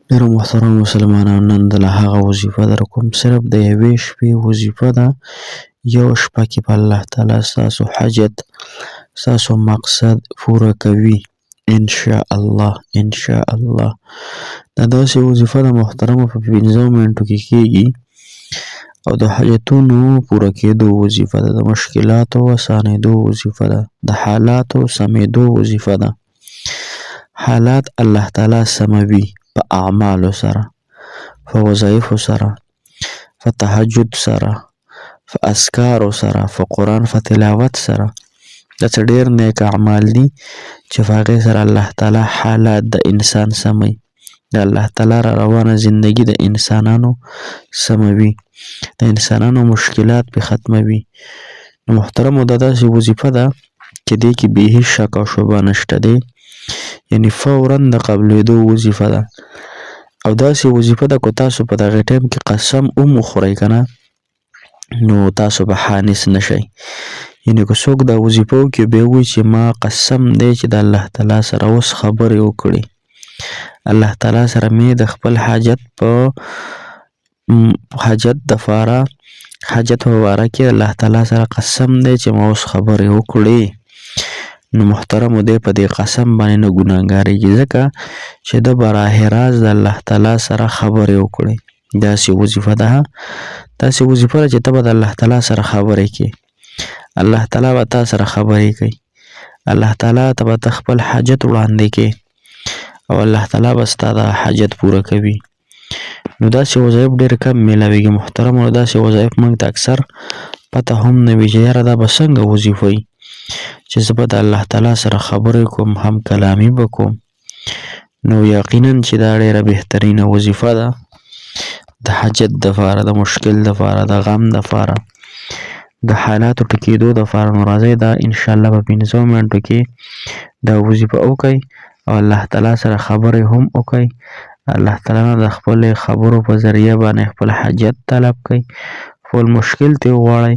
ډېرو محترمو مسلمانانو، نن د هغه وظیفه در کوم، صرف د یوې شپې وظیفه ده. یو شپه کې په الله تعالی ستاسو حاجت، ستاسو مقصد پوره کوي انشاءالله. انشاءالله دا داسې وظیفه ده محترمو، په 15 منټو کې کېږي او د حاجتونو پوره کېدو وظیفه ده، د مشکلاتو اسانېدو وظیفه ده، د حالاتو سمېدو وظیفه ده. حالات الله تعالی سموي په اعمالو سره، په وظایفو سره، په تهجد سره، په اذکارو سره، په قرآن په تلاوت سره. دا څه ډېر نیک اعمال دي چې په هغې سره الله تعالی حالات د انسان سموي. د الله تعالی را روانه زندگی د انسانانو سموي، د انسانانو مشکلات پې ختموي. نو محترمو دا داسې وظیفه ده چې دې کې بې هیڅ شک او شبهه نشته دی، یعنې فوراً د قبلېدو وظیفه ده. او داسې وظیفه ده که تاسو په دغې ټایم کې قسم هم وخورئ که نه، نو تاسو به حانث نشئ. یعنې که څوک دا وظیفه وکړي بیا ووایي چې ما قسم دی چې د الله تعالی سره اوس خبرې وکړې، الله تعالی سره مې د خپل حاجت په حاجت دپاره، حاجت په باره کې الله تعالی سره قسم دی چې ما اوس خبرې وکړې. نو محترمو دی په دې قسم باندې نه ګناهګارېږي، ځکه چې د براه راز د الله تعالی سره خبرې وکړې. داسې وظیفه ده، داسې وظیفه ده چې ته به د الله تعالی سره خبرې کې، الله تعالی به تا سره خبرې کوي، الله تعالی ته به ته خپل حاجت وړاندې کې او الله تعالی به ستا د حاجت پوره کوي. نو داسې وظایف ډېر کم میلاویږي محترمو. داسې وظایف موږ ته اکثر پته هم نه وي چې یاره دا به څنګه وظیفه وي چې زه به د الله تعالی سره خبرې کوم، هم کلامي به کوم. نو یقینا چې دا ډېره بهترینه وظیفه ده د حاجت دپاره، د مشکل دپاره، د غم دپاره، د حالاتو ټکېدو دپاره. نو راځئ دا انشاءالله په 15 منټو کې دا وظیفه وکئ او الله تعالی سره خبرې هم وکئ. الله تعالی نه د خپلې خبرو په ذریعه باندې خپل حاجت طلب کئ، خپل مشکل ترې وغواړئ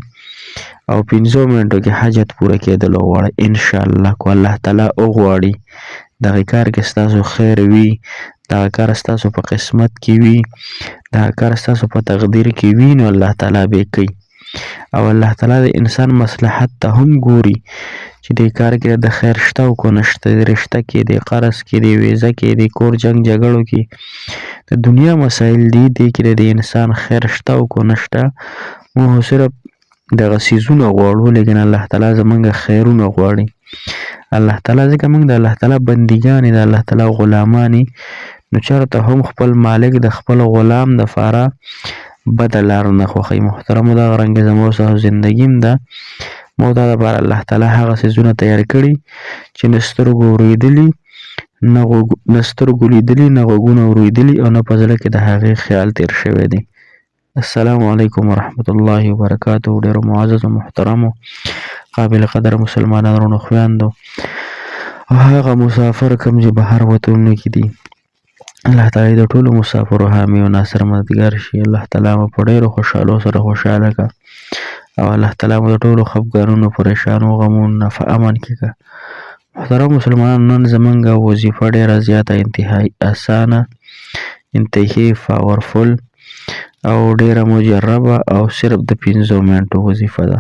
او 15 منټو کې حاجت پوره کېدل وغواړئ انشاءالله. که الله تعالی وغواړي دغه کار کې ستاسو خیر وي، دغه کار ستاسو په قسمت کې وي، دغه کار ستاسو په تقدیر کې وي، نو الله تعالی به یې کوي. او الله تعالی د انسان مصلحت ته هم ګوري چې دې کار کې د خیر شته او که نشته، د رشته کې، د قرض کې، د ویزه کې، د کور جنګ جګړو کې، د دنیا مسایل دي، دې کې د انسان خیر شته او که نشته. موږ صرف دغه څیزونه غواړو، لیکن الله تعالی زموږ خیرونه غواړي. الله تعالی ځکه موږ د الله تعالی بندګان یې، د الله تعالی غلامان یې، نو چېرته هم خپل مالک د خپل غلام دپاره بده لار نه خوښوي. محترمو دغه رنګې زموږ ستاسو زندګي هم ده، موږ دا دپاره الله تعالی هغه څیزونه تیار کړي چې نه سترګو اورېدلي، نه سترګو لیدلي، نه غوږونو اورېدلي او نه په زړه کې د هغې خیال تیر شوی دی. السلام علیکم ورحمت الله وبرکاته. ډېرو معززو محترمو قابل قدر مسلمانانو وروڼو خویندو او هغه مسافر کوم چې بهر وطنونو کې دي، الله تعالی د ټولو مسافرو حامي او ناصر مددګار شي. الله تعالی مو په ډېرو خوشحالو سره خوشحاله کړه او الله تعالی مو د ټولو خفګانونو، پریشانو، غمونو نه په امن کې کړه. محترم مسلمانانو، نن زمونږ وظیفه ډېره زیاته انتهایی اسانه، انتهایی پاورفل او ډېره مجربه او صرف د 15 منټو وظیفه ده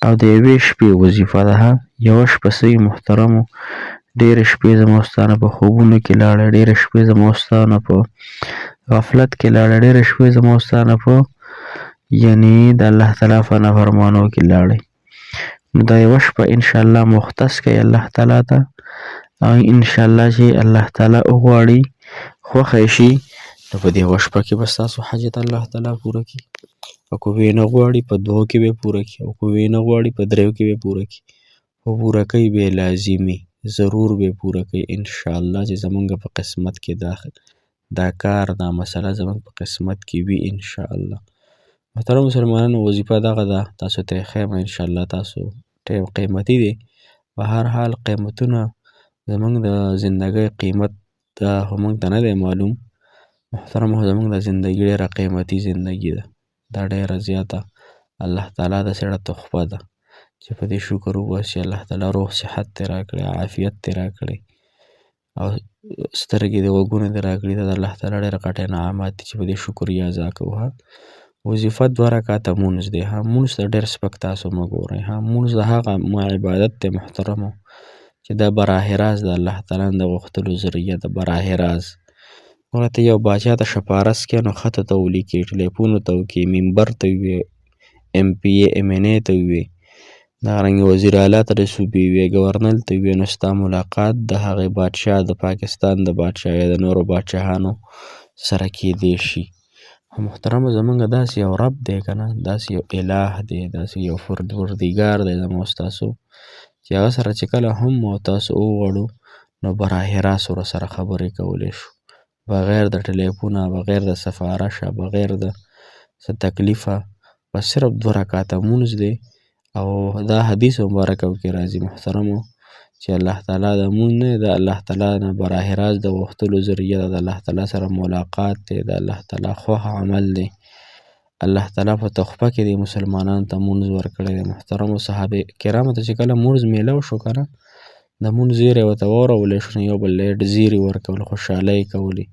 او د یوې شپې وظیفه ده. یوه شپه صحیح محترمو، ډېرې شپې زما ستا نه په خوبونو کې لاړې، ډېرې شپې زما ستا نه په غفلت کې لاړې، ډېرې شپې زما ستا نه په یعنې د الله تعالی په نافرمانو کې لاړې. نو دا یوه شپه انشاءالله مختص کړئ الله تعالی ته او انشاءالله چې الله تعالی وغواړي خوښه یې شي، نو په دې یوه شپه کې به ستاسو حاجت الله تعالی پوره کړي. او که ویې نه غواړي په 2 کې به یې پوره کړي، او که ویې نه غواړي په 3 کې به یې پوره کړي، خو پوره کوي به یې لازمي، ضرور به یې پوره کوي انشاءالله چې زمونږ په قسمت کې دا کار، دا مسله زمونږ په قسمت کې وي انشاءالله. محترم مسلمانانو، وظیفه دغه ده، تاسو ته یې ښیم انشاءالله. تاسو ټیم قیمتي دی، په هر حال قیمتونه زمونږ د زندګۍ قیمت دا خو موږ ته نه دی معلوم. محترم زمونږ د زندګي ډېره قیمتي زندګي ده، دا ډېره زیاته الله تعالی د سړه تحفه ده چې په دې شکر وباسي. الله تعالی روغ صحت ترې راکړی، عافیت ترې راکړی او سترګې دې غوږونه دې راکړي دا د الله تعالی ډېر غټ انعامات دي چې په دې شکریا ادا کوو. وظیفه 2 رکعته مونځ دی. مونځ ته ډېر سپک تاسو مه ګورئ. مونځ د هغه عبادت دی محترمو چې دا براه راست د الله تعالی د غوښتلو ذریعه ده. براه راست ګوره ته یو باچا ته شپارس کې نو خطو ته ولیکې، ټلیفونو ته وکې، منبر ته ووې، MP MNA ته ووې، دغرنګې وزیر اعلی ته د صوبې وې، ګورنر ته ووې، نو ستا ملاقات د هغې بادشاه د پاکستان د بادشاه یا د نورو بادشاهانو سره کیدی شي. محترمو زمونږ داسې یو رب دی که نه، داسې یو اله دی، داسې یو پروردګار دی زما او ستاسو چې هغه سره چې کله هم ما او تاسو وغواړو نو براه راست ورسره خبرې کولی شو، بغیر د ټلیفونه، بغیر د سفارشه، بغیر د څه تکلیفه. بس صرف 2 رکعته مونځ دی. او دا حدیث مبارکه کې راځي محترمو چې الله تعالی د مونځ نه د الله تعالی نه براه راست د غوښتلو ذریعه ده، د الله تعالی سره ملاقات دی، د الله تعالی خوښ عمل دی. الله تعالی په تحفه کې دی مسلمانانو ته مونځ ورکړی دی. محترمو صحابه کرامو ته چې کله مونځ میلاو شو که نه، د مونځ زیری ورته واورولی شو نو یو بل ته یې زیري ورکول، خوشحالۍ کولې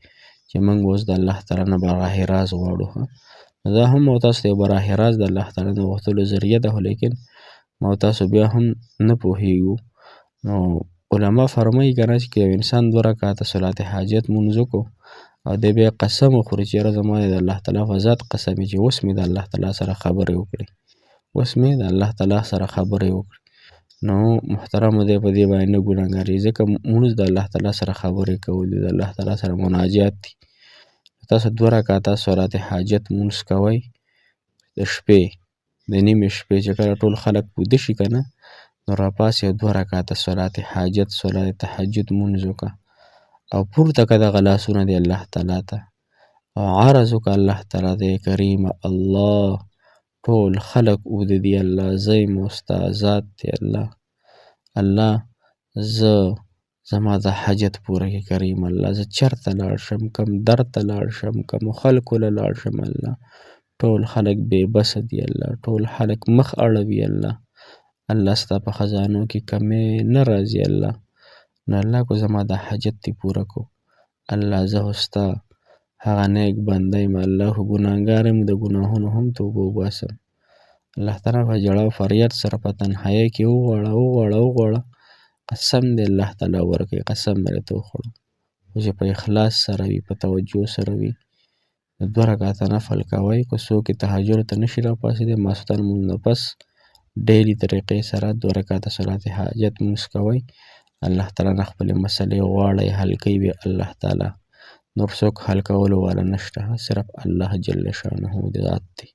چې موږ اوس د الله تعالی نه براه راست غواړو. نو دا هم او تاسو ته یو براه راست د الله تعالی د غوښتلو ذریعه ده، لیکن ما او تاسو بیا هم نه پوهیږو. نو علما فرمایي که نه چې یو انسان 2 رکعته صلات حاجت مونځ وکړو او دی بیا قسم وخوري چې یاره زما د الله تعالی په ذات قسم چې اوس مې د الله تعالی سره خبرې وکړې، اوس مې د الله تعالی سره خبرې وکړې، نو محترمو دی په دې باندې نه ګناهګارېږي، ځکه مونځ د الله تعالی سره خبرې کول دي، د الله تعالی سره مناجات دي. تاسو 2 رکعته صلات حاجت مونځ کوئ د شپې، د نیمې شپې چې کله ټول خلک ویده شي که نه، نو راپاڅئ او 2 رکعته صلات حاجت صلات تهجد مونځ وکړه او پورته کړه دغه لاسونه دې الله تعالی ته او عرض وکړه الله تعالی ته کریمه الله ټول خلک ویده دي، الله زه یم او ستا ذات دی الله، الله زه زما د حاجت پوره کړې کریم الله، زه چېرته لاړ شم، کوم در ته لاړ شم، کومو خلکو له لاړ شم الله، ټول خلک بې بسه دي الله، ټول خلک مخ اړوي الله، الله ستا په خزانو کې کمی نه راځي الله، نو الله کو زما د حاجت دې پوره کو الله، زه خو ستا هغه نیک بنده یم الله، خو ګناهګار یم، د ګناهونو هم توبه وباسم. الله تعالی په ژړا او فریاد سره په تنهایۍ کې وغواړه وغواړه وغواړه، قسم دې الله تعالی ورکوي، قسم مې درته وخوړو، خو چې په اخلاص سره وي، په توجه سره وي. 2 رکعته نفل کوئ، که څوک یې تهجد ته نشي راپاڅېدی ماسخوتن لمونځ نه پس ډیلي طریقې سره 2 رکعته صلات حاجت مونځ کوئ، الله تعالی نه خپلې مسلې غواړئ، حل کوي به الله تعالی، نور څوک حل کولو والا نشته، صرف الله جل شانه ذات دی.